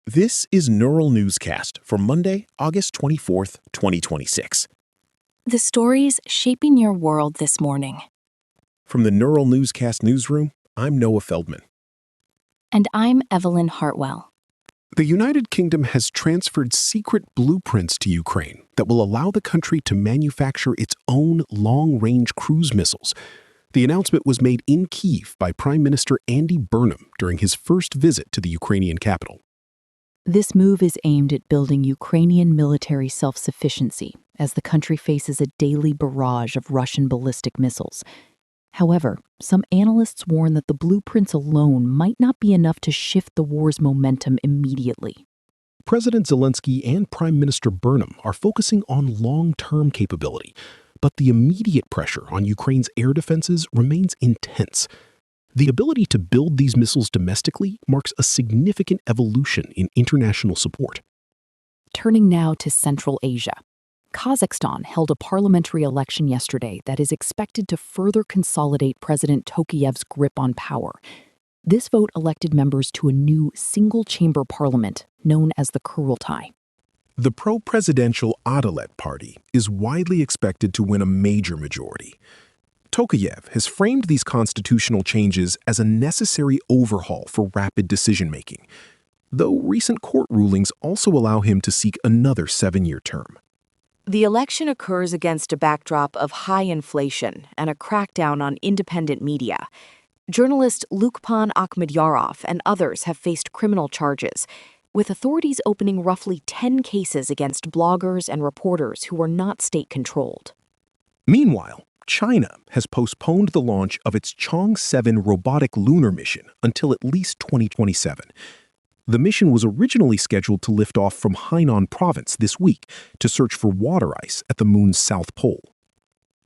This is Neural Newscast for Monday, August 24th, 2026. The stories shaping your world this morning. From the Neural Newscast newsroom, I'm Noah Feldman. And I'm Evelyn Hartwell. The United Kingdom has transferred secret blueprints to Ukraine that will allow the country to manufacture its own long-range cruise missiles. The announcement was made in Kyiv by Prime Minister Andy Burnham during his first visit to the Ukrainian capital. This move is aimed at building Ukrainian military self-sufficiency as the country faces a daily barrage of Russian ballistic missiles. However, some analysts warn that the blueprints alone might not be enough to shift the war's momentum immediately. President Zelensky and Prime Minister Burnham are focusing on long-term capability, but the immediate pressure on Ukraine's air defenses remains intense. The ability to build these missiles domestically marks a significant evolution in international support. Turning now to Central Asia. Kazakhstan held a parliamentary election yesterday that is expected to further consolidate President Tokayev's grip on power. This vote elected members to a new single-chamber parliament known as the Kurultai. The pro-presidential Adalet Party is widely expected to win a major majority. Tokayev has framed these constitutional changes as a necessary overhaul for rapid decision-making, though recent court rulings also allow him to seek another 7-year term. The election occurs against a backdrop of high inflation and a crackdown on independent media. Journalist Lukpan Akhmedyarov and others have faced criminal charges, with authorities opening roughly 10 cases against bloggers and reporters who were not state-controlled. Meanwhile, China has postponed the launch of its Chang'e 7 robotic lunar mission until at least 2027. The mission was originally scheduled to lift off from Hainan province this week to search for water ice at the moon's south pole.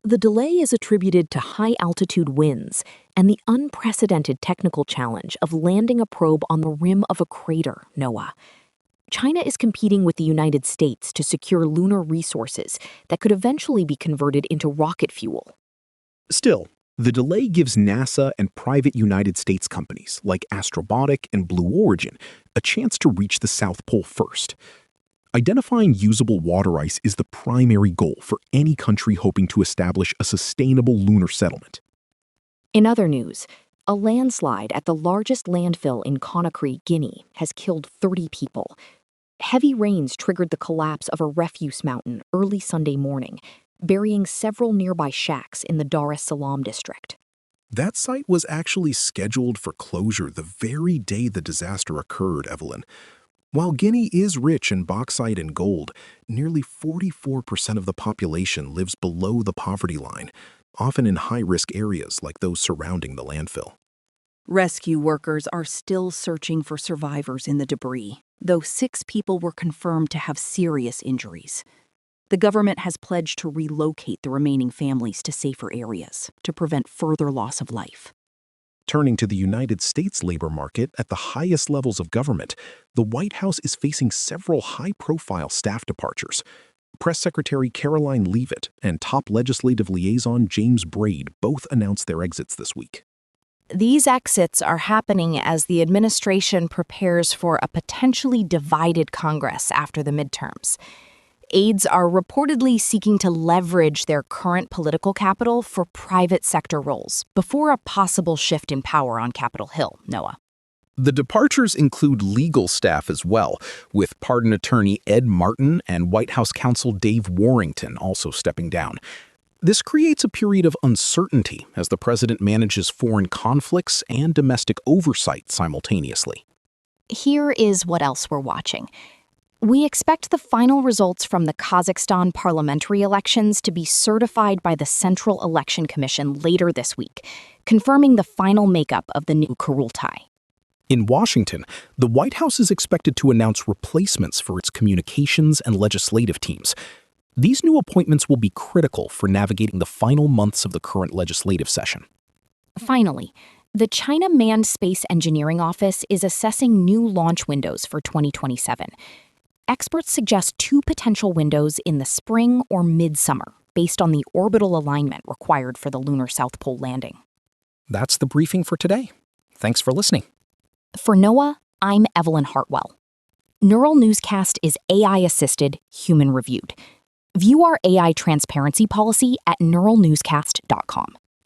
The delay is attributed to high-altitude winds and the unprecedented technical challenge of landing a probe on the rim of a crater, Noah. China is competing with the United States to secure lunar resources that could eventually be converted into rocket fuel. Still, the delay gives NASA and private United States companies like Astrobotic and Blue Origin a chance to reach the South Pole first. Identifying usable water ice is the primary goal for any country hoping to establish a sustainable lunar settlement. In other news, a landslide at the largest landfill in Conakry, Guinea, has killed 30 people. Heavy rains triggered the collapse of a refuse mountain early Sunday morning, burying several nearby shacks in the Dar es Salaam district. That site was actually scheduled for closure the very day the disaster occurred, Evelyn. While Guinea is rich in bauxite and gold, nearly 44% of the population lives below the poverty line, often in high-risk areas like those surrounding the landfill. Rescue workers are still searching for survivors in the debris, though 6 people were confirmed to have serious injuries. The government has pledged to relocate the remaining families to safer areas to prevent further loss of life. Turning to the United States labor market at the highest levels of government, the White House is facing several high-profile staff departures. Press Secretary Caroline Leavitt and top legislative liaison James Braid both announced their exits this week. These exits are happening as the administration prepares for a potentially divided Congress after the midterms. Aides are reportedly seeking to leverage their current political capital for private sector roles before a possible shift in power on Capitol Hill, Noah. The departures include legal staff as well, with pardon attorney Ed Martin and White House counsel Dave Warrington also stepping down. This creates a period of uncertainty as the president manages foreign conflicts and domestic oversight simultaneously. Here is what else we're watching. We expect the final results from the Kazakhstan parliamentary elections to be certified by the Central Election Commission later this week, confirming the final makeup of the new Kurultai. In Washington, the White House is expected to announce replacements for its communications and legislative teams. These new appointments will be critical for navigating the final months of the current legislative session. Finally, the China Manned Space Engineering Office is assessing new launch windows for 2027. Experts suggest 2 potential windows in the spring or midsummer, based on the orbital alignment required for the lunar South Pole landing. That's the briefing for today. Thanks for listening. For Noah, I'm Evelyn Hartwell. Neural Newscast is AI-assisted, human-reviewed. View our AI transparency policy at neuralnewscast.com.